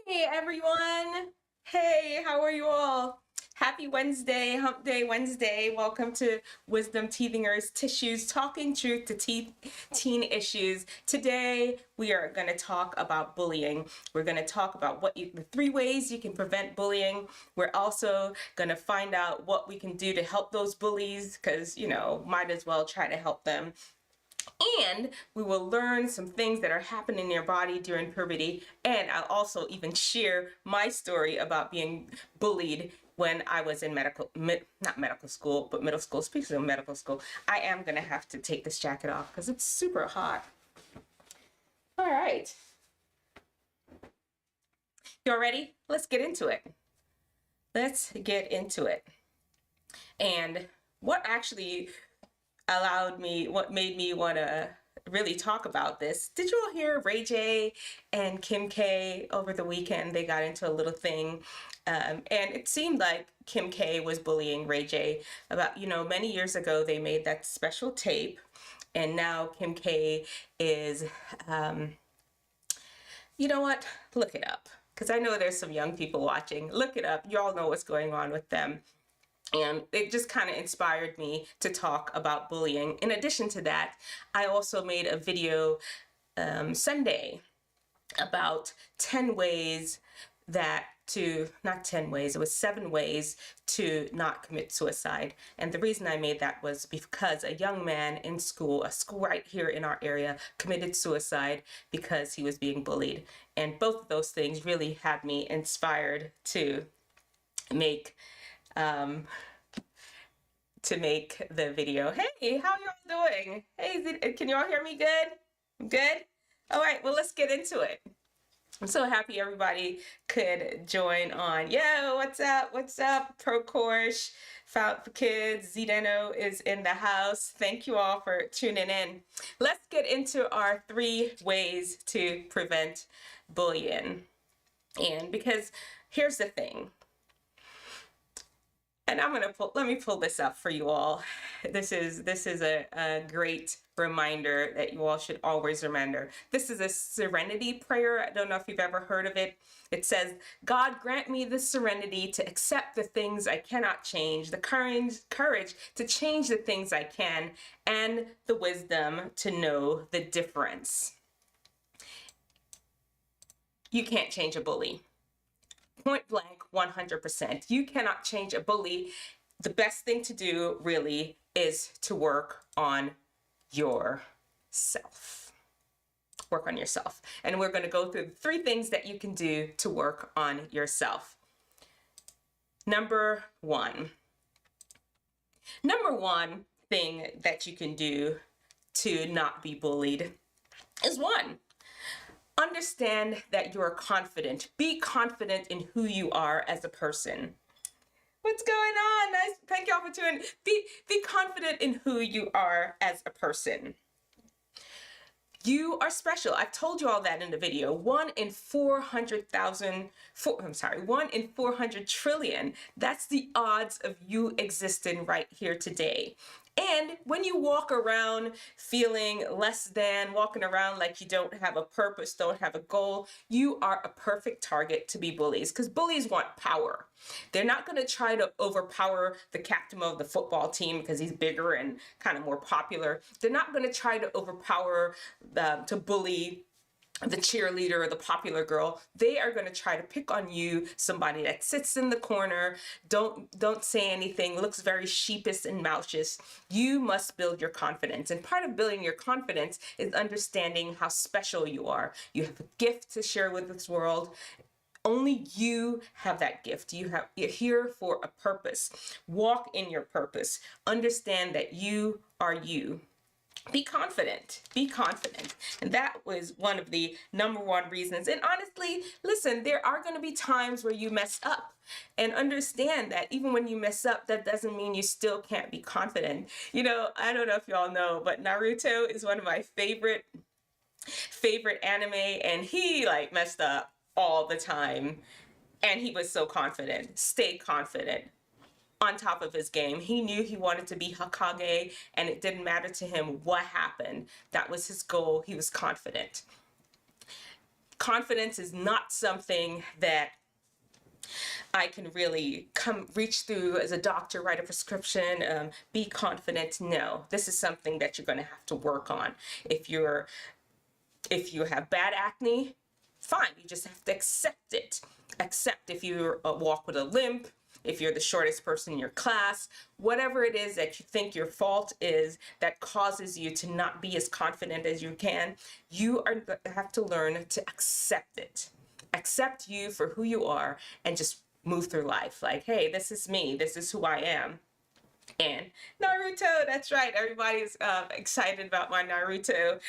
Hey everyone! Hey, how are you all? Happy Wednesday, Hump Day Wednesday. Welcome to Wisdomteethinger's Tissues, Talking Truth to Teen Issues. Today we are going to talk about bullying. We're going to talk about the 3 ways you can prevent bullying. We're also going to find out what we can do to help those bullies because, might as well try to help them. And we will learn some things that are happening in your body during puberty. And I'll also even share my story about being bullied when I was in not medical school, but middle school. Speaking of medical school, I am going to have to take this jacket off because it's super hot. All right. You all ready? Let's get into it. Let's get into it. And what made me want to really talk about this. Did you all hear Ray J and Kim K over the weekend? They got into a little thing. And it seemed like Kim K was bullying Ray J. About, many years ago, they made that special tape. And now Kim K is, you know what? Look it up. Because I know there's some young people watching. Look it up. You all know what's going on with them. And it just kind of inspired me to talk about bullying. In addition to that, I also made a video Sunday about 10 ways not 10 ways, it was 7 ways to not commit suicide. And the reason I made that was because a young man in school, a school right here in our area, committed suicide because he was being bullied. And both of those things really had me inspired to make the video. Hey, how y'all doing? Hey, can y'all hear me good? Good? All right, well, let's get into it. I'm so happy everybody could join on. Yo, what's up? What's up? Procorsh, FOUNT for Kids, Zdeno is in the house. Thank you all for tuning in. Let's get into our 3 ways to prevent bullying. And because here's the thing. And let me pull this up for you all. This is a great reminder that you all should always remember. This is a serenity prayer. I don't know if you've ever heard of it. It says, God, grant me the serenity to accept the things I cannot change, the courage to change the things I can, and the wisdom to know the difference. You can't change a bully. Point blank, 100%. You cannot change a bully. The best thing to do really is to work on yourself. Work on yourself. And we're going to go through 3 things that you can do to work on yourself. Number one thing that you can do to not be bullied is 1. Understand that you are confident. Be confident in who you are as a person. What's going on? Nice. Thank y'all for tuning. Be confident in who you are as a person. You are special. I've told you all that in the video. 1 in 400 trillion. That's the odds of you existing right here today. And when you walk around feeling less than, walking around like you don't have a purpose, don't have a goal, you are a perfect target to be bullies, because bullies want power. They're not going to try to overpower the captain of the football team because he's bigger and kind of more popular. They're not going to try to overpower, to bully the cheerleader or the popular girl. They are going to try to pick on you, somebody that sits in the corner, don't say anything, looks very sheepish and moutish. You must build your confidence. And part of building your confidence is understanding how special you are. You have a gift to share with this world. Only you have that gift. You're here for a purpose. Walk in your purpose. Understand that you are you. Be confident. Be confident. And that was one of the number 1 reasons. And honestly, listen, there are going to be times where you mess up. And understand that even when you mess up, that doesn't mean you still can't be confident. I don't know if y'all know, but Naruto is one of my favorite anime, and he messed up all the time. And he was so confident. Stay confident. On top of his game. He knew he wanted to be Hokage, and it didn't matter to him what happened. That was his goal. He was confident. Confidence is not something that I can really reach through as a doctor, write a prescription, be confident. No, this is something that you're going to have to work on. If you have bad acne, fine, you just have to accept it. Accept if you walk with a limp, if you're the shortest person in your class, whatever it is that you think your fault is that causes you to not be as confident as you can, you have to learn to accept it. Accept you for who you are and just move through life. Like, hey, this is me. This is who I am. And Naruto, that's right. Everybody's excited about my Naruto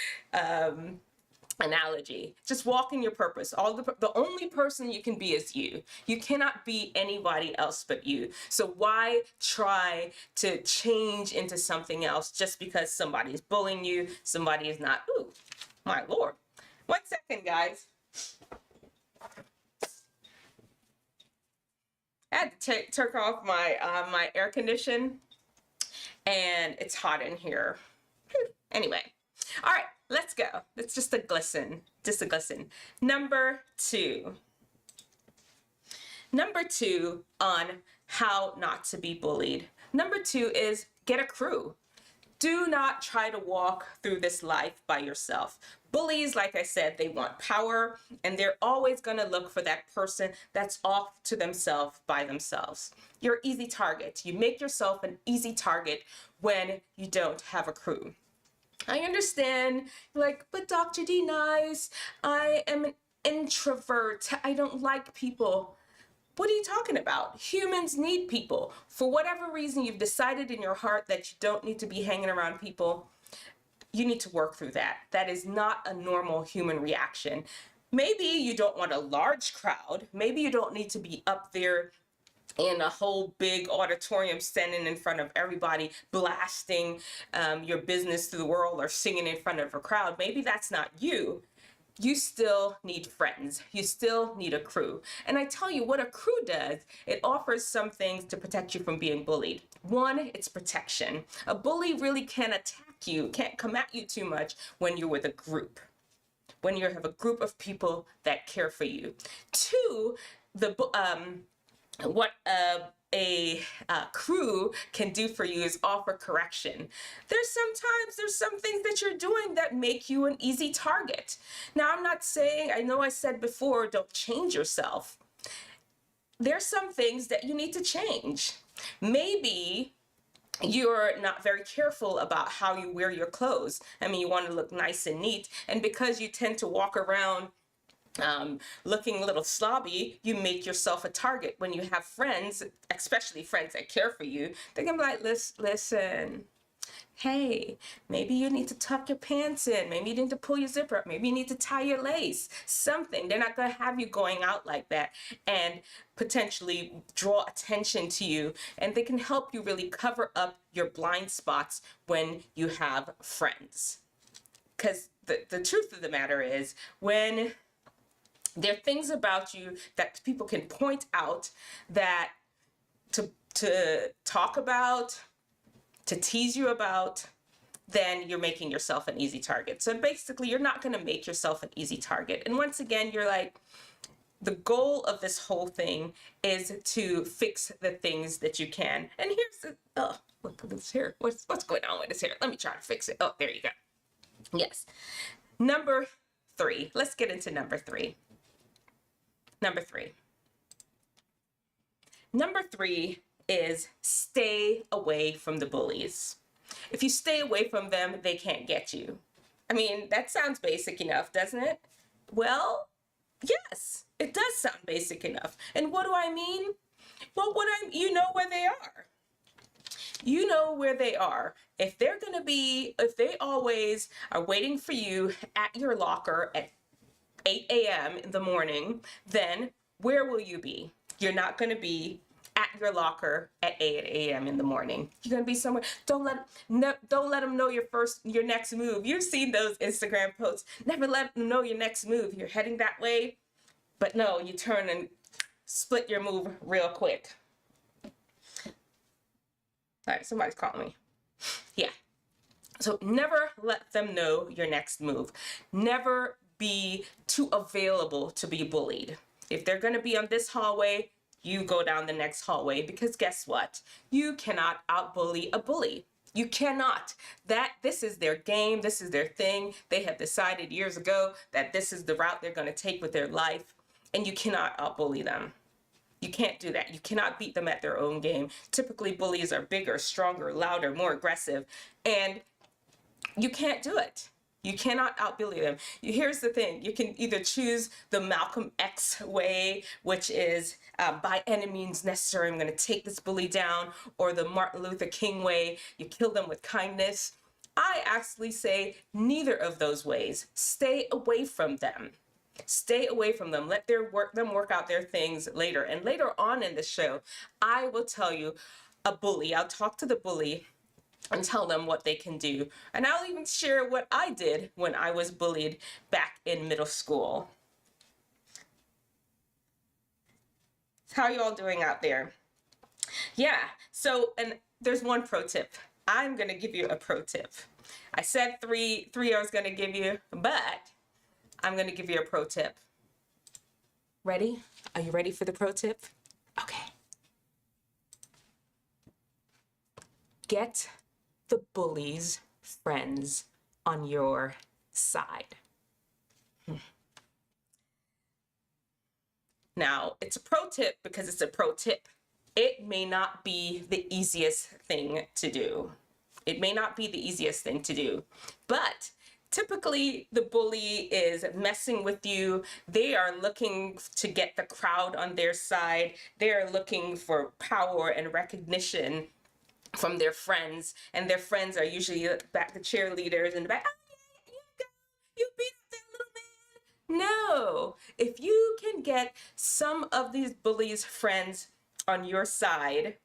analogy. Just walk in your purpose. The only person you can be is you. You cannot be anybody else but you. So why try to change into something else just because somebody's bullying you, somebody is not? Ooh, my Lord. 1 second, guys. I had to turn off my my air condition, and it's hot in here. Anyway, all right, let's go. It's just a glisten, Number 2. Number 2 on how not to be bullied. Number 2 is get a crew. Do not try to walk through this life by yourself. Bullies, like I said, they want power, and they're always going to look for that person that's off to themselves by themselves. You're an easy target. You make yourself an easy target when you don't have a crew. I understand, like, but Dr. D Nice, I am an introvert. I don't like people. What are you talking about? Humans need people. For whatever reason, you've decided in your heart that you don't need to be hanging around people. You need to work through that. That is not a normal human reaction. Maybe you don't want a large crowd. Maybe you don't need to be up there in a whole big auditorium standing in front of everybody, blasting your business to the world or singing in front of a crowd. Maybe that's not you. You still need friends. You still need a crew. And I tell you what a crew does, it offers some things to protect you from being bullied. 1, it's protection. A bully really can't attack you, can't come at you too much when you're with a group, when you have a group of people that care for you. 2, what a crew can do for you is offer correction. There's some things that you're doing that make you an easy target. Now, I'm not saying, I know I said before, don't change yourself. There's some things that you need to change. Maybe you're not very careful about how you wear your clothes. I mean, you want to look nice and neat, and because you tend to walk around looking a little slobby, you make yourself a target. When you have friends, especially friends that care for you, they can be like, listen, hey, maybe you need to tuck your pants in. Maybe you need to pull your zipper up. Maybe you need to tie your lace. Something. They're not going to have you going out like that and potentially draw attention to you. And they can help you really cover up your blind spots when you have friends. Because the truth of the matter is, when there are things about you that people can point out that to talk about, to tease you about, then you're making yourself an easy target. So basically, you're not going to make yourself an easy target. And once again, you're like, the goal of this whole thing is to fix the things that you can. And here's the, oh, look at this hair. What's going on with this hair? Let me try to fix it. Oh, there you go. Yes. Number 3. Let's get into number 3. Number 3. Number 3 is stay away from the bullies. If you stay away from them, they can't get you. I mean, that sounds basic enough, doesn't it? Well, yes, it does sound basic enough. And what do I mean? Well, you know where they are. You know where they are. If they always are waiting for you at your locker at 8 a.m. in the morning, then where will you be? You're not going to be at your locker at 8 a.m. in the morning. You're going to be somewhere. Don't let them know your next move. You've seen those Instagram posts. Never let them know your next move. You're heading that way, but no, you turn and split your move real quick. All right, somebody's calling me. Yeah. So never let them know your next move. Never be too available to be bullied. If they're going to be on this hallway, you go down the next hallway, because guess what? You cannot outbully a bully. You cannot. This is their game. This is their thing. They have decided years ago that this is the route they're going to take with their life, and you cannot outbully them. You can't do that. You cannot beat them at their own game. Typically, bullies are bigger, stronger, louder, more aggressive, and you can't do it. You cannot outbully them. Here's the thing. You can either choose the Malcolm X way, which is by any means necessary, I'm going to take this bully down, or the Martin Luther King way, you kill them with kindness. I actually say neither of those ways. Stay away from them. Stay away from them. Let them work out their things later. And later on in the show, I will tell you a bully. I'll talk to the bully and tell them what they can do. And I'll even share what I did when I was bullied back in middle school. How are you all doing out there? Yeah, so, and there's one pro tip. I'm gonna give you a pro tip. I said three I was gonna give you, but I'm gonna give you a pro tip. Ready? Are you ready for the pro tip? Okay. Get the bully's friends on your side. Now, it's a pro tip because it's a pro tip. It may not be the easiest thing to do. It may not be the easiest thing to do, but typically the bully is messing with you. They are looking to get the crowd on their side. They are looking for power and recognition from their friends, and their friends are usually back the cheerleaders in the back. Oh, yeah, you beat up that little man. No, if you can get some of these bullies' friends on your side,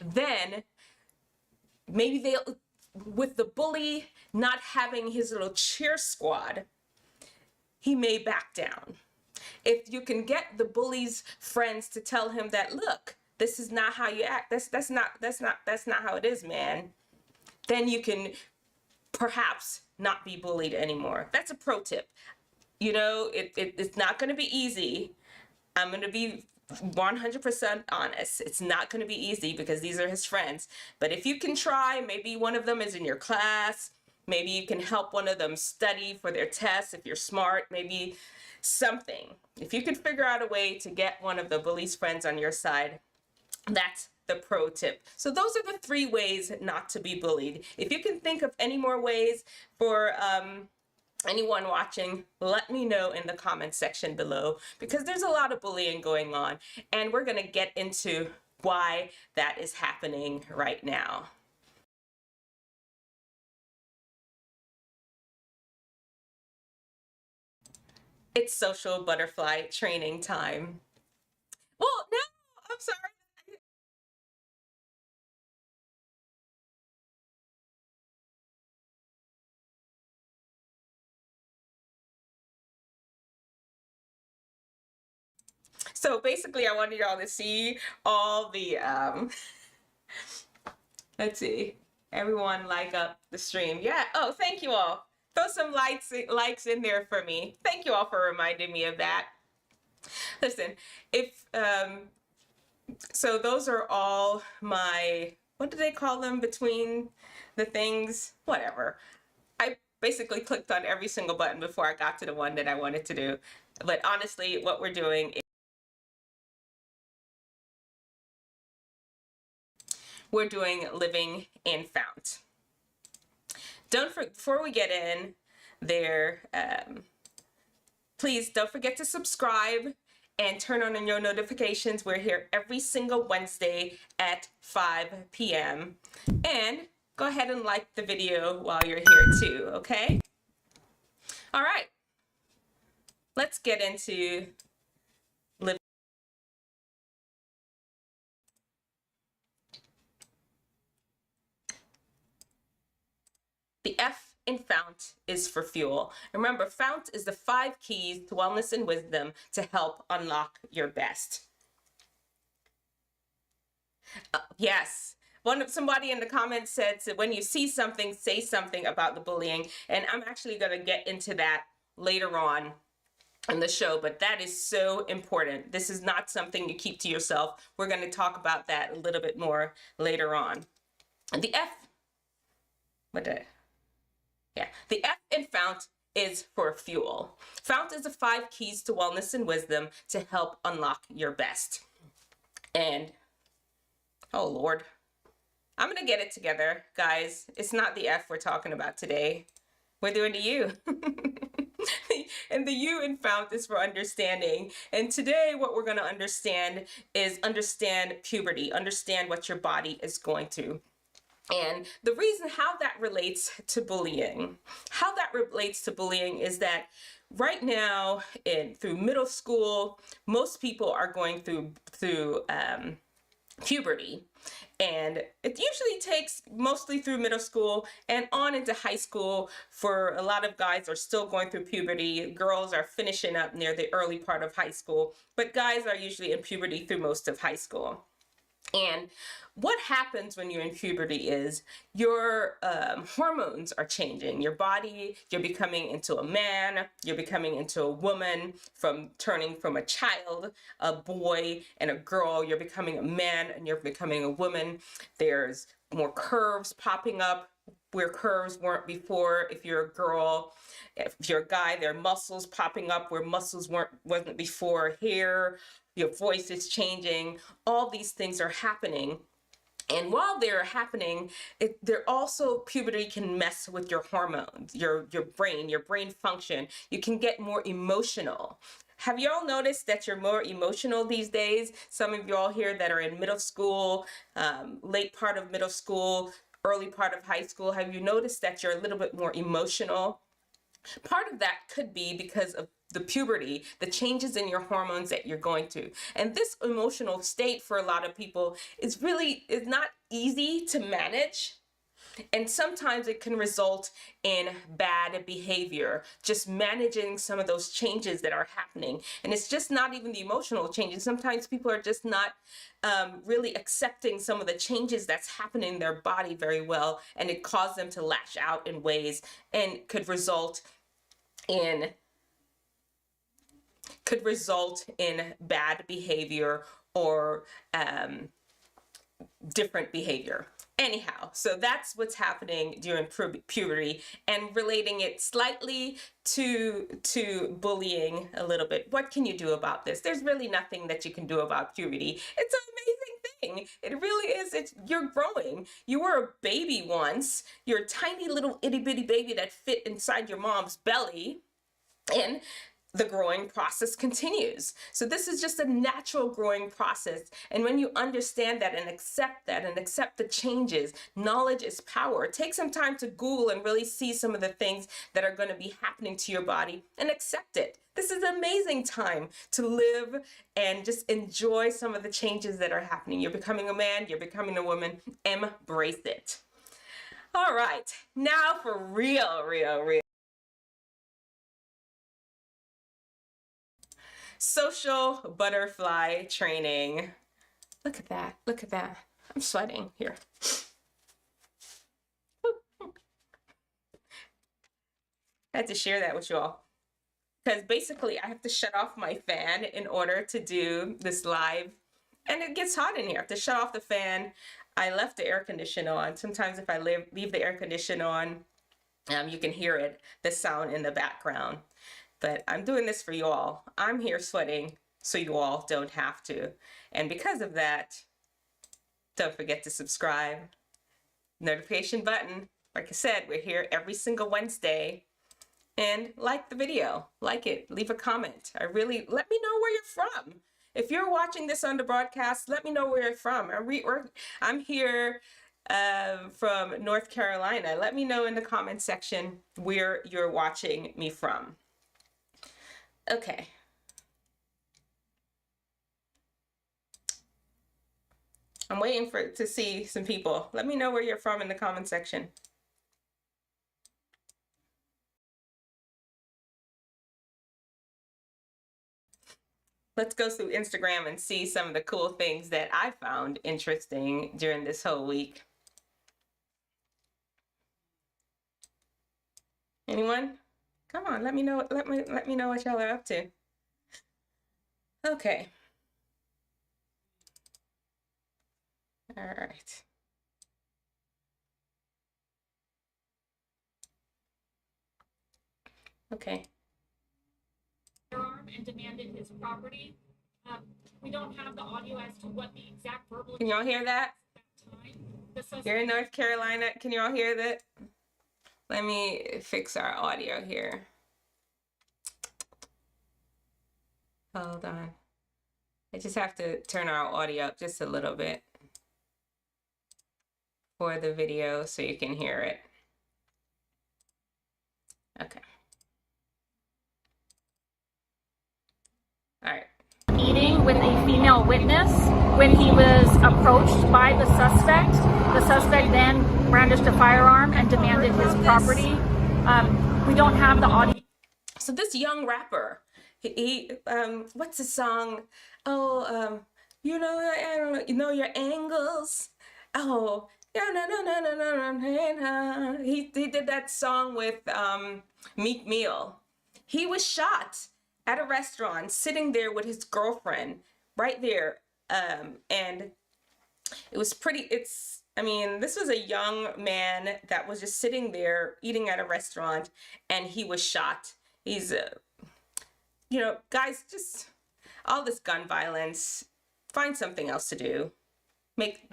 then maybe they'll, with the bully not having his little cheer squad, he may back down. If you can get the bully's friends to tell him that, look, this is not how you act. That's not how it is, man. Then you can perhaps not be bullied anymore. That's a pro tip. You know, it's not going to be easy. I'm going to be 100% honest. It's not going to be easy because these are his friends. But if you can try, maybe one of them is in your class. Maybe you can help one of them study for their tests if you're smart. Maybe something. If you can figure out a way to get one of the bully's friends on your side, that's the pro tip. So those are the 3 ways not to be bullied. If you can think of any more ways for anyone watching, let me know in the comment section below, because there's a lot of bullying going on, and we're going to get into why that is happening right now. It's social butterfly training time. Well, no, I'm sorry. So basically, I wanted y'all to see all the, let's see, everyone like up the stream. Yeah, oh, thank you all. Throw some likes in there for me. Thank you all for reminding me of that. Listen, if, so those are all my, what do they call them between the things? Whatever. I basically clicked on every single button before I got to the one that I wanted to do. But honestly, what we're doing is we're doing living in FOUNT. Before we get in there, please don't forget to subscribe and turn on your notifications. We're here every single Wednesday at 5 p.m. And go ahead and like the video while you're here too, okay? All right, let's get into living. The F in FOUNT is for fuel. Remember, FOUNT is the 5 keys to wellness and wisdom to help unlock your best. Yes. Somebody in the comments said, so when you see something, say something about the bullying. And I'm actually going to get into that later on in the show, but that is so important. This is not something you keep to yourself. We're going to talk about that a little bit more later on. And the F, the F in FOUNT is for fuel. FOUNT is the 5 keys to wellness and wisdom to help unlock your best. And, oh Lord, I'm going to get it together, guys. It's not the F we're talking about today. We're doing the U. And the U in FOUNT is for understanding. And today what we're going to understand is understand puberty, understand what your body is going through. And the reason how that relates to bullying, is that right now through middle school, most people are going through puberty. And it usually takes mostly through middle school and on into high school. For a lot of guys are still going through puberty. Girls are finishing up near the early part of high school, but guys are usually in puberty through most of high school. And what happens when you're in puberty is your hormones are changing. Your body, you're becoming into a man, you're becoming into a woman, turning from a child, a boy, and a girl. You're becoming a man and you're becoming a woman. There's more curves popping up where curves weren't before. If you're a girl, if you're a guy, there are muscles popping up where muscles wasn't before. Hair, your voice is changing. All these things are happening. And while they're happening, puberty can mess with your hormones, your brain function. You can get more emotional. Have you all noticed that you're more emotional these days? Some of you all here that are in middle school, late part of middle school, early part of high school, have you noticed that you're a little bit more emotional? Part of that could be because of the puberty, the changes in your hormones that you're going through. And this emotional state for a lot of people is not easy to manage. And sometimes it can result in bad behavior, just managing some of those changes that are happening. And it's just not even the emotional changes. Sometimes people are just not really accepting some of the changes that's happening in their body very well. And it causes them to lash out in ways and could result in bad behavior or different behavior. Anyhow, so that's what's happening during puberty, and relating it slightly to bullying a little bit. What can you do about this? There's really nothing that you can do about puberty. It's an amazing thing. It really is. You're growing. You were a baby once. You're a tiny little itty bitty baby that fit inside your mom's belly, and the growing process continues. So this is just a natural growing process. And when you understand that and accept the changes, knowledge is power. Take some time to Google and really see some of the things that are going to be happening to your body and accept it. This is an amazing time to live and just enjoy some of the changes that are happening. You're becoming a man, you're becoming a woman. Embrace it. All right, now for real. Social butterfly training. Look at that. Look at that. I'm sweating here. I had to share that with you all because basically I have to shut off my fan in order to do this live, and it gets hot in here. I have to shut off the fan. I left the air conditioner on. Sometimes if I leave the air conditioner on, you can hear it, the sound in the background. But I'm doing this for you all. I'm here sweating so you all don't have to. And because of that, don't forget to subscribe. Notification button. Like I said, we're here every single Wednesday. And like the video. Like it. Leave a comment. Let me know where you're from. If you're watching this on the broadcast, let me know where you're from. I'm here from North Carolina. Let me know in the comment section where you're watching me from. Okay. I'm waiting to see some people. Let me know where you're from in the comment section. Let's go through Instagram and see some of the cool things that I found interesting during this whole week. Anyone? Come on, let me know. Let me know what y'all are up to. Okay. All right. Okay. And demanded his property. We don't have the audio as to what the exact verbal. Can y'all hear that? You're in North Carolina. Can y'all hear that? Let me fix our audio here. Hold on. I just have to turn our audio up just a little bit for the video so you can hear it. Okay. All right. Meeting with a female witness when he was approached by the suspect. The suspect then brandished a firearm and demanded his property. We don't have the audio. So this young rapper, he what's the song? Oh, you know, I don't know, you know your angles. Oh, no. He did that song with Meek Mill. He was shot at a restaurant, sitting there with his girlfriend right there. And it was pretty, I mean, this was a young man that was just sitting there eating at a restaurant and he was shot. He's, you know, guys, just all this gun violence, find something else to do. Make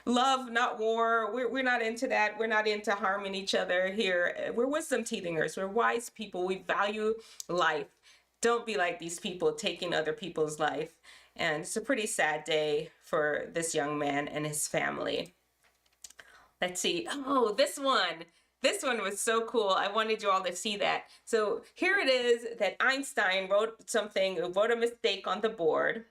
love, not war. We're not into that. We're not into harming each other here. We're wisdomteethingers. We're wise people. We value life. Don't be like these people taking other people's life. And it's a pretty sad day for this young man and his family. Let's see. Oh, this one. This one was so cool. I wanted you all to see that. So here it is that Einstein wrote a mistake on the board.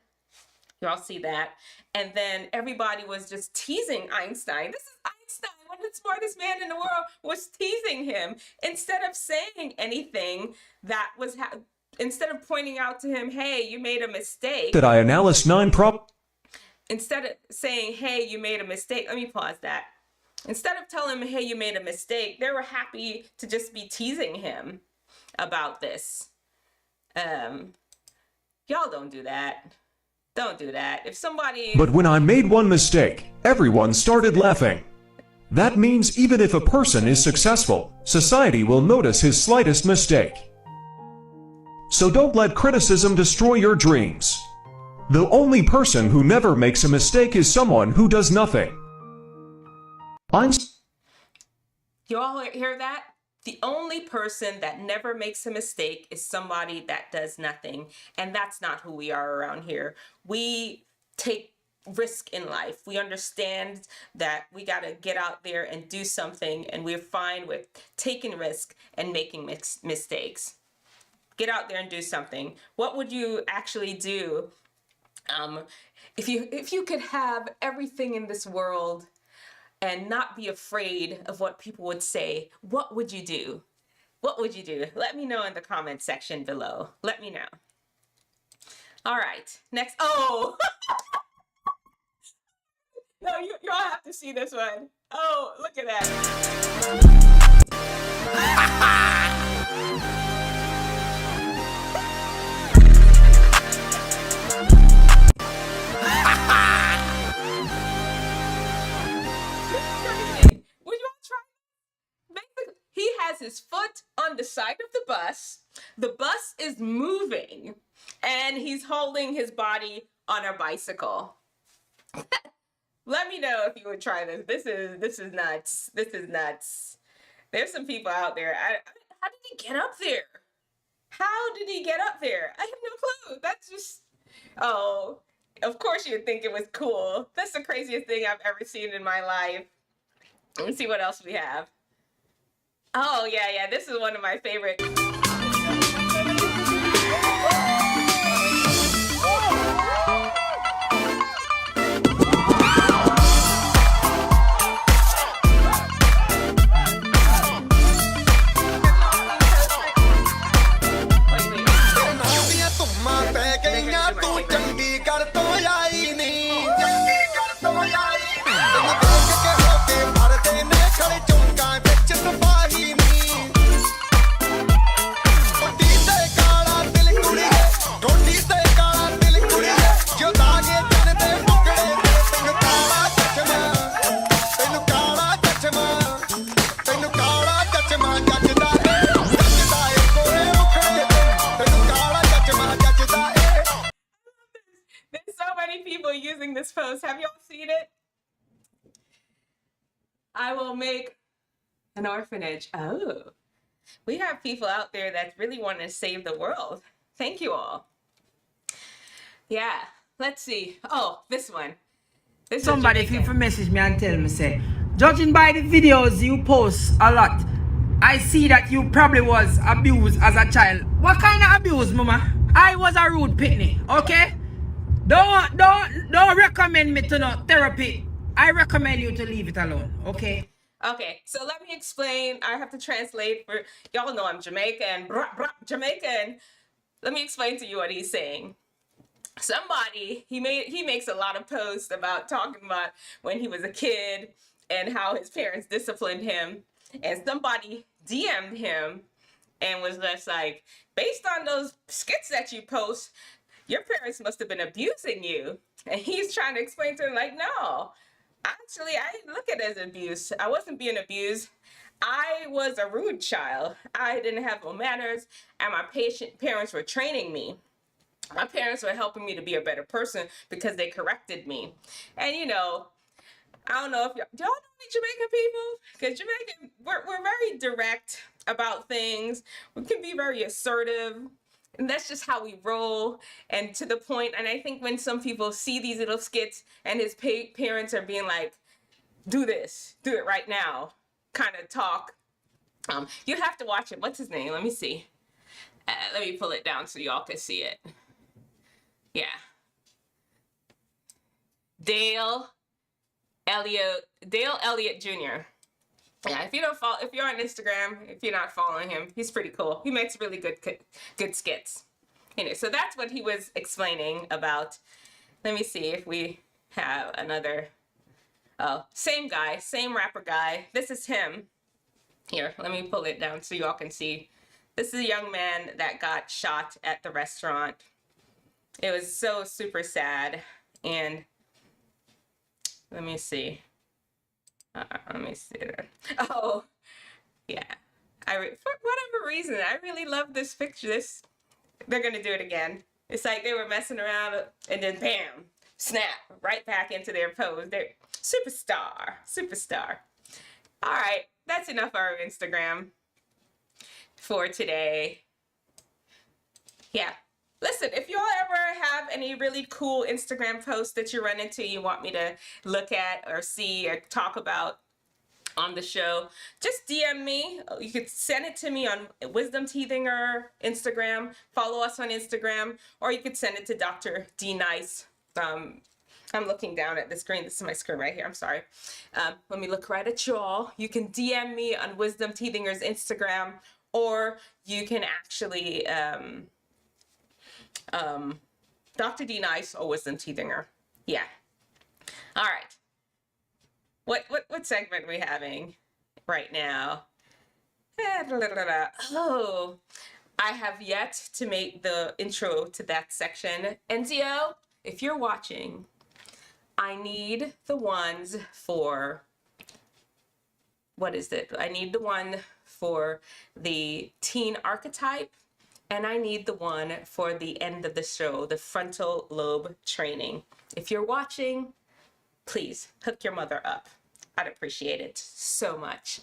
You all see that. And then everybody was just teasing Einstein. This is Einstein, one of the smartest man in the world, was teasing him. Instead of saying anything that was, instead of pointing out to him, hey, you made a mistake. That I analyze 9 prop. Instead of saying, hey, you made a mistake. Let me pause that. Instead of telling him, hey, you made a mistake, they were happy to just be teasing him about this. Y'all don't do that. Don't do that. If somebody... But when I made one mistake, everyone started laughing. That means even if a person is successful, society will notice his slightest mistake. So don't let criticism destroy your dreams. The only person who never makes a mistake is someone who does nothing. You all hear that? The only person that never makes a mistake is somebody that does nothing. And that's not who we are around here. We take risk in life. We understand that we got to get out there and do something. And we're fine with taking risk and making mistakes. Get out there and do something. What would you actually do if you could have everything in this world and not be afraid of what people would say? What would you do? What would you do? Let me know in the comment section below. Let me know. All right, next. Oh, no, y'all have to see this one. Oh, look at that. He has his foot on the side of the bus. The bus is moving and he's holding his body on a bicycle. Let me know if you would try this. This is nuts. This is nuts. There's some people out there. How did he get up there? How did he get up there? I have no clue. That's just, oh, of course you'd think it was cool. That's the craziest thing I've ever seen in my life. Let's see what else we have. Oh, yeah, this is one of my favorite. There's so many people using this post. Have y'all seen it? I will make an orphanage. Oh, we have people out there that really want to save the world. Thank you all. Yeah, let's see. Oh, this one. This Somebody if you message me and tell me, say, judging by the videos you post a lot, I see that you probably was abused as a child. What kind of abuse, mama? I was a rude pitney, okay? Don't recommend me to no therapy. I recommend you to leave it alone, okay? Okay, so let me explain. I have to translate for y'all know I'm Jamaican. Jamaican. Let me explain to you what he's saying. Somebody he makes a lot of posts about talking about when he was a kid and how his parents disciplined him, and somebody DM'd him and was just like, based on those skits that you post, your parents must have been abusing you. And he's trying to explain to him like, no, actually I didn't look at it as abuse. I wasn't being abused. I was a rude child. I didn't have no manners, and my parents were training me. My parents were helping me to be a better person because they corrected me. And you know, I don't know if y'all know any Jamaican people, because Jamaican, we're very direct about things. We can be very assertive, and that's just how we roll, and to the point. And I think when some people see these little skits and his parents are being like, do this, do it right now, kind of talk, you have to watch it. What's his name? Let me see. Let me pull it down so y'all can see it. Yeah. Dale Elliott Jr. Yeah, if you're on Instagram, if you're not following him, he's pretty cool. He makes really good skits. Anyway, so that's what he was explaining about. Let me see if we have another. Oh, same guy, same rapper guy. This is him. Here, let me pull it down so y'all can see. This is a young man that got shot at the restaurant. It was so super sad. And let me see. Let me see that. Oh, yeah. For whatever reason, I really love this picture. They're gonna do it again. It's like they were messing around and then bam, snap, right back into their pose. They're superstar. All right, that's enough of our Instagram for today. Yeah. Listen, if y'all ever have any really cool Instagram posts that you run into, you want me to look at or see or talk about on the show, just DM me. You could send it to me on Wisdomteethinger Instagram. Follow us on Instagram, or you could send it to Dr. D Nice. I'm looking down at the screen. This is my screen right here. I'm sorry. Let me look right at y'all. You can DM me on Wisdomteethinger's Instagram, or you can actually Dr. D Nice or Wisdomteethinger. Yeah. All right. What segment are we having right now? Oh, I have yet to make the intro to that section. NZO, if you're watching, I need the ones for, what is it? I need the one for the teen archetype, and I need the one for the end of the show, the frontal lobe training. If you're watching, please hook your mother up. I'd appreciate it so much.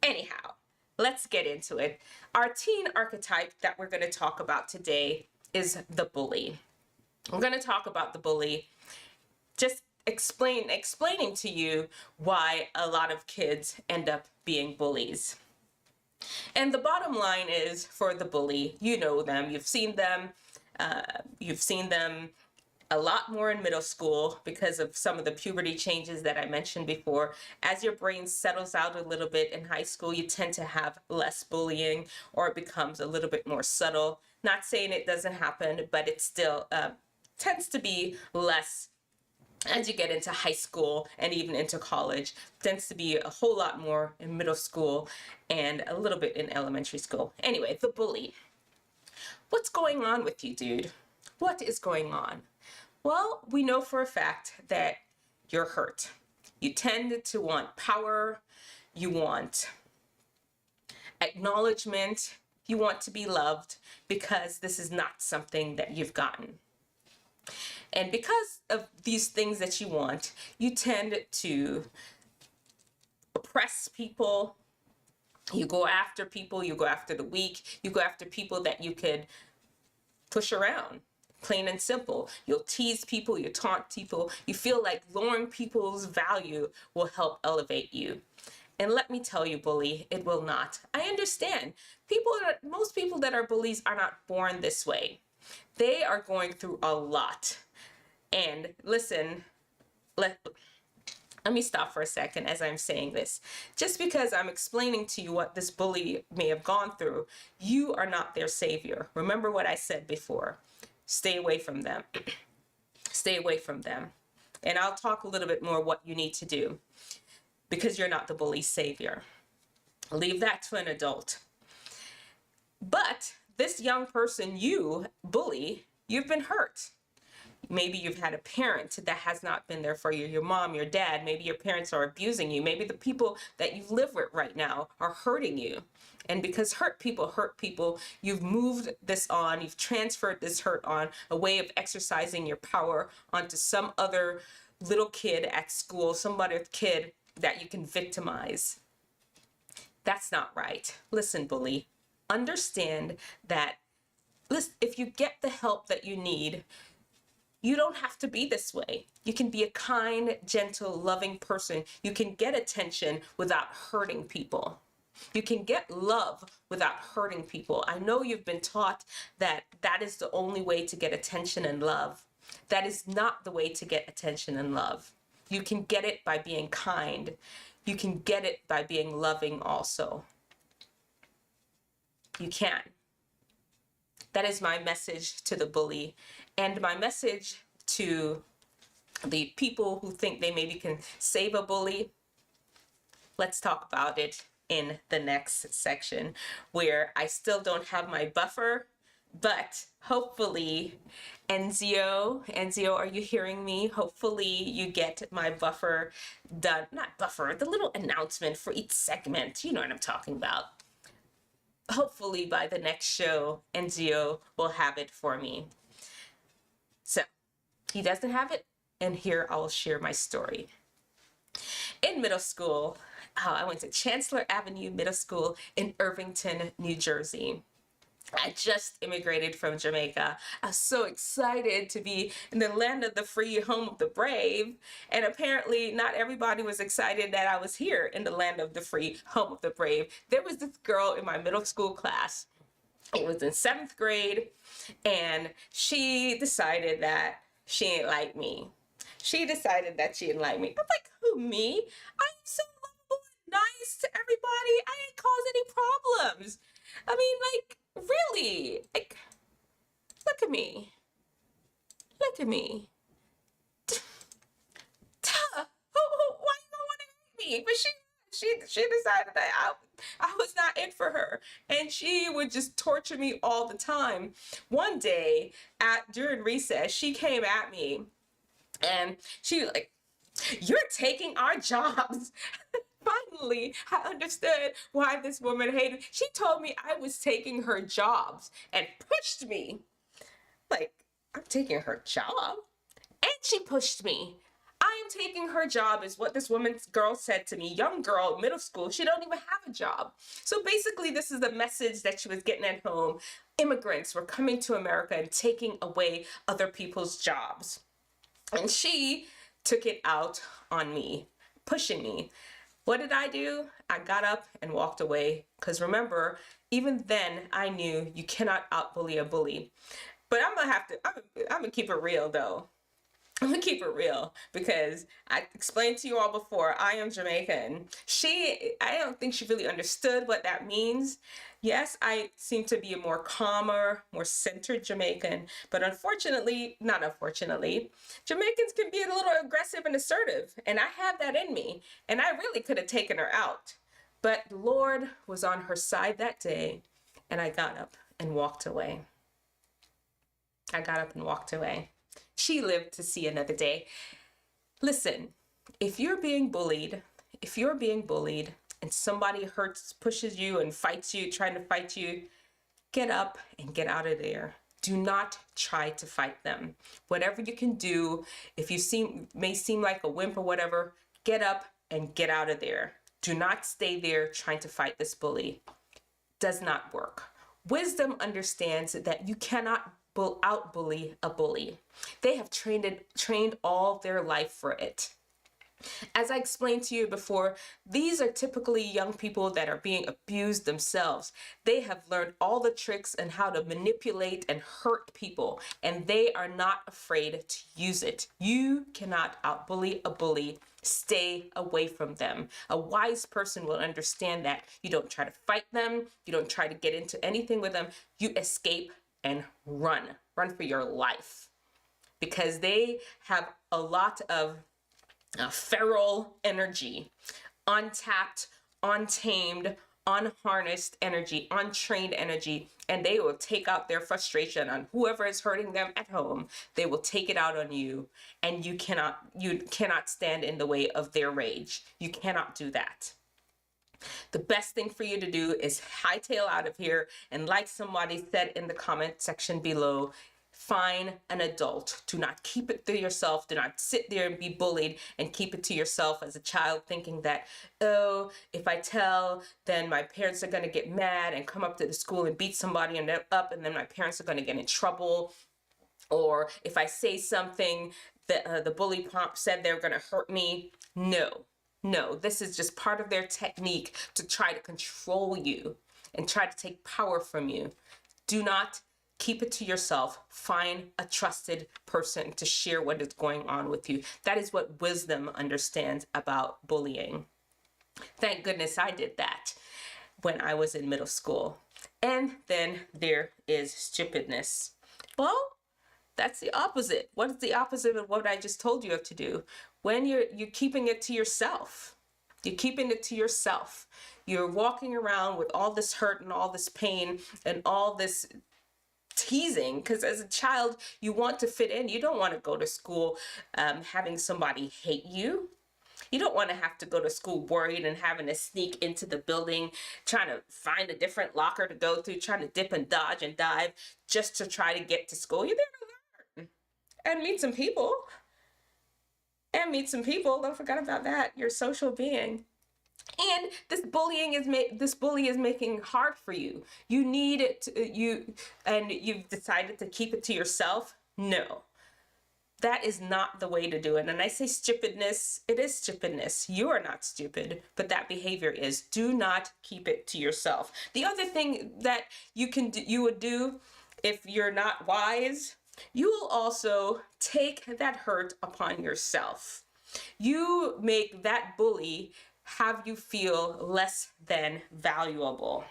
Anyhow, let's get into it. Our teen archetype that we're going to talk about today is the bully. We're going to talk about the bully, just explaining to you why a lot of kids end up being bullies. And the bottom line is, for the bully, you know them, you've seen them a lot more in middle school because of some of the puberty changes that I mentioned before. As your brain settles out a little bit in high school, you tend to have less bullying, or it becomes a little bit more subtle. Not saying it doesn't happen, but it still tends to be less as you get into high school and even into college. Tends to be a whole lot more in middle school and a little bit in elementary school. Anyway, the bully. What's going on with you, dude? What is going on? Well, we know for a fact that you're hurt. You tend to want power. You want acknowledgement. You want to be loved because this is not something that you've gotten. And because of these things that you want, you tend to oppress people. You go after people, you go after the weak, you go after people that you could push around, plain and simple. You'll tease people, you taunt people. You feel like lowering people's value will help elevate you. And let me tell you, bully, it will not. I understand. Most people that are bullies are not born this way. They are going through a lot. And listen, let me stop for a second as I'm saying this. Just because I'm explaining to you what this bully may have gone through, you are not their savior. Remember what I said before. Stay away from them. Stay away from them. And I'll talk a little bit more what you need to do, because you're not the bully's savior. Leave that to an adult. But this young person, you, bully, you've been hurt. Maybe you've had a parent that has not been there for you, your mom, your dad. Maybe your parents are abusing you. Maybe the people that you live with right now are hurting you. And because hurt people, you've moved this on, you've transferred this hurt on, a way of exercising your power onto some other little kid at school, some other kid that you can victimize. That's not right. Listen, bully, understand that if you get the help that you need, you don't have to be this way. You can be a kind, gentle, loving person. You can get attention without hurting people. You can get love without hurting people. I know you've been taught that that is the only way to get attention and love. That is not the way to get attention and love. You can get it by being kind. You can get it by being loving also. You can. That is my message to the bully, and my message to the people who think they maybe can save a bully. Let's talk about it in the next section, where I still don't have my buffer, but hopefully, Enzio, are you hearing me? Hopefully you get my buffer done. Not buffer, the little announcement for each segment. You know what I'm talking about. Hopefully by the next show, Enzio will have it for me. So he doesn't have it, and here I will share my story. In middle school, I went to Chancellor Avenue Middle School in Irvington, New Jersey. I just immigrated from Jamaica. I was so excited to be in the land of the free, home of the brave. And apparently not everybody was excited that I was here in the land of the free, home of the brave. There was this girl in my middle school class. It was in 7th grade, and she decided that she didn't like me. She decided that she didn't like me. I'm like, who, me? I'm so lovable and nice to everybody. I didn't cause any problems. I mean, like, really, like, look at me. Look at me. Why you don't want to hate me? But she decided that I was not it for her, and she would just torture me all the time. One day during recess, she came at me, and she was like, "You're taking our jobs." Finally, I understood why this woman hated. She told me I was taking her jobs and pushed me. Like, I'm taking her job? And she pushed me. I am taking her job is what this girl said to me. Young girl, middle school, she don't even have a job. So basically, this is the message that she was getting at home. Immigrants were coming to America and taking away other people's jobs. And she took it out on me, pushing me. What did I do? I got up and walked away. Because remember, even then I knew you cannot out-bully a bully. But I'm gonna keep it real though. I'm gonna keep it real, because I explained to you all before, I am Jamaican. I don't think she really understood what that means. Yes, I seem to be a more calmer, more centered Jamaican, but not unfortunately, Jamaicans can be a little aggressive and assertive, and I have that in me, and I really could have taken her out. But the Lord was on her side that day, and I got up and walked away. She lived to see another day. Listen, if you're being bullied, and somebody hurts, pushes you and fights you, trying to fight you, get up and get out of there. Do not try to fight them. Whatever you can do, if you may seem like a wimp or whatever, get up and get out of there. Do not stay there trying to fight this bully. Does not work. Wisdom understands that you cannot out-bully a bully. They have trained all their life for it. As I explained to you before, these are typically young people that are being abused themselves. They have learned all the tricks and how to manipulate and hurt people, and they are not afraid to use it. You cannot out-bully a bully. Stay away from them. A wise person will understand that. You don't try to fight them. You don't try to get into anything with them. You escape and run. Run for your life. Because they have a lot of feral energy, untapped, untamed, unharnessed energy, untrained energy, and they will take out their frustration on whoever is hurting them at home. They will take it out on you, and you cannot stand in the way of their rage. You cannot do that. The best thing for you to do is hightail out of here, and like somebody said in the comment section below, find an adult. Do not keep it to yourself. Do not sit there and be bullied and keep it to yourself as a child, thinking that, oh, if I tell, then my parents are going to get mad and come up to the school and beat somebody up, and then my parents are going to get in trouble. Or if I say something that the bully said they're going to hurt me. No, this is just part of their technique to try to control you and try to take power from you. Do not keep it to yourself. Find a trusted person to share what is going on with you. That is what wisdom understands about bullying. Thank goodness I did that when I was in middle school. And then there is stupidness. Well, that's the opposite. What is the opposite of what I just told you to do? When you're keeping it to yourself. You're keeping it to yourself. You're walking around with all this hurt and all this pain and all this teasing, because as a child you want to fit in. You don't want to go to school having somebody hate you. You don't want to have to go to school worried and having to sneak into the building, trying to find a different locker to go through, trying to dip and dodge and dive just to try to get to school. You're there to learn and meet some people. Don't forget about that. You're a social being. And this bully is making it hard for you. You need it and you've decided to keep it to yourself. No, that is not the way to do it. And I say stupidness, it is stupidness. You are not stupid, but that behavior is. Do not keep it to yourself. The other thing that you would do if you're not wise, you will also take that hurt upon yourself. You make that bully have you feel less than valuable.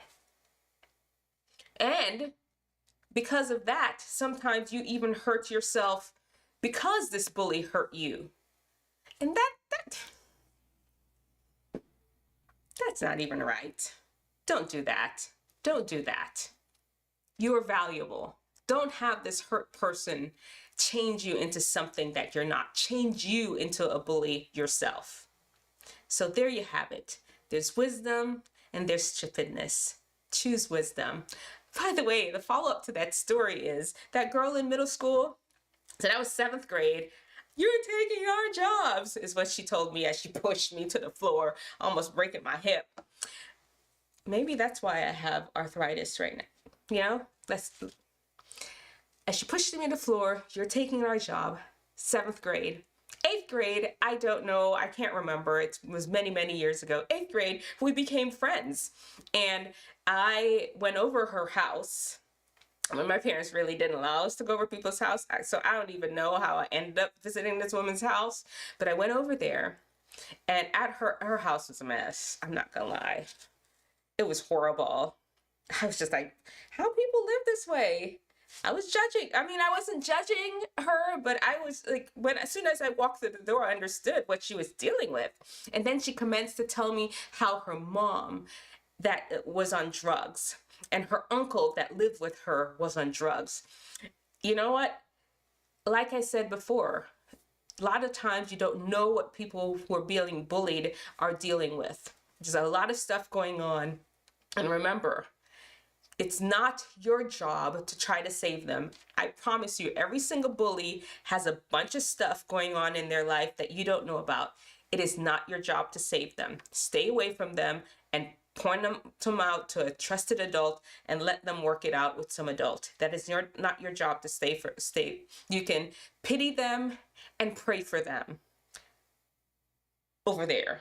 And because of that, sometimes you even hurt yourself because this bully hurt you. And that's not even right. Don't do that. Don't do that. You're valuable. Don't have this hurt person change you into something that you're not. Change you into a bully yourself. So there you have it. There's wisdom and there's stupidness. Choose wisdom. By the way, the follow-up to that story is that girl in middle school, so that was 7th grade, "You're taking our jobs," is what she told me as she pushed me to the floor, almost breaking my hip. Maybe that's why I have arthritis right now. You know, as she pushed me to the floor, "You're taking our job." 7th grade. 8th grade, I don't know, I can't remember. It was many, many years ago. 8th grade, we became friends. And I went over her house. I mean, my parents really didn't allow us to go over people's house. So I don't even know how I ended up visiting this woman's house. But I went over there, and at her house was a mess. I'm not gonna lie. It was horrible. I was just like, how people live this way? I was judging. I mean, I wasn't judging her, but I was like, as soon as I walked through the door, I understood what she was dealing with. And then she commenced to tell me how her mom that was on drugs and her uncle that lived with her was on drugs. You know what? Like I said before, a lot of times you don't know what people who are being bullied are dealing with. There's a lot of stuff going on. And remember, it's not your job to try to save them. I promise you, every single bully has a bunch of stuff going on in their life that you don't know about. It is not your job to save them. Stay away from them and point them out to a trusted adult and let them work it out with some adult. That is not your job to stay. You can pity them and pray for them over there,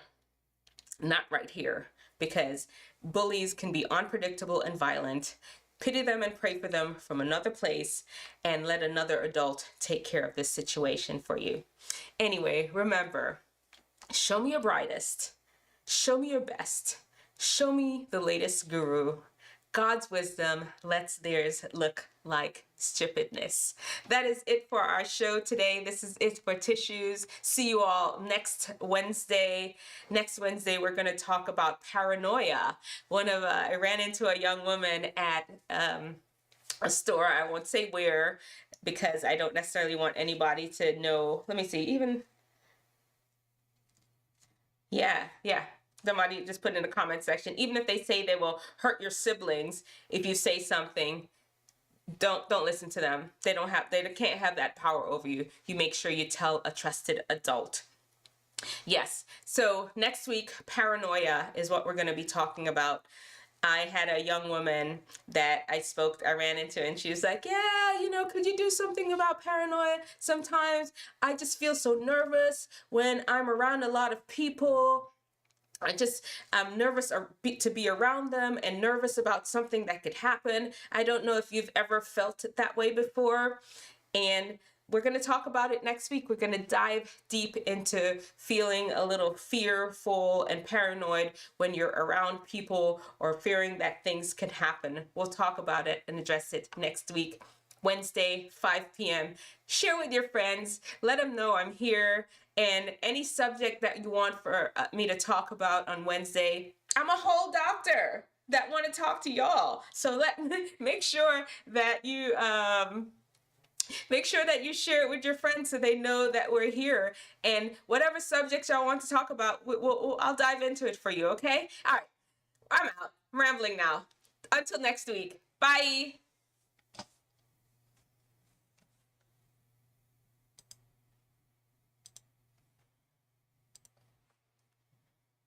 not right here, because bullies can be unpredictable and violent. Pity them and pray for them from another place and let another adult take care of this situation for you. Anyway, remember, show me your brightest, show me your best, show me the latest guru. God's wisdom lets theirs look like stupidness. That is it for our show today. This is it for Tissues. See you all next Wednesday. Next Wednesday, we're going to talk about paranoia. I ran into a young woman at a store. I won't say where because I don't necessarily want anybody to know. Let me see. Yeah. Somebody just put in the comment section, even if they say they will hurt your siblings if you say something, don't listen to them. They can't have that power over you. You make sure you tell a trusted adult. Yes. So next week, paranoia is what we're going to be talking about. I had a young woman that I ran into, and she was like, yeah, could you do something about paranoia? Sometimes I just feel so nervous when I'm around a lot of people. I'm nervous to be around them and nervous about something that could happen. I don't know if you've ever felt it that way before. And we're going to talk about it next week. We're going to dive deep into feeling a little fearful and paranoid when you're around people or fearing that things can happen. We'll talk about it and address it next week. Wednesday, 5 p.m. Share with your friends. Let them know I'm here. And any subject that you want for me to talk about on Wednesday, I'm a whole doctor that want to talk to y'all. So make sure that you share it with your friends so they know that we're here. And whatever subjects y'all want to talk about, I'll dive into it for you. Okay? All right. I'm out. I'm rambling now. Until next week. Bye.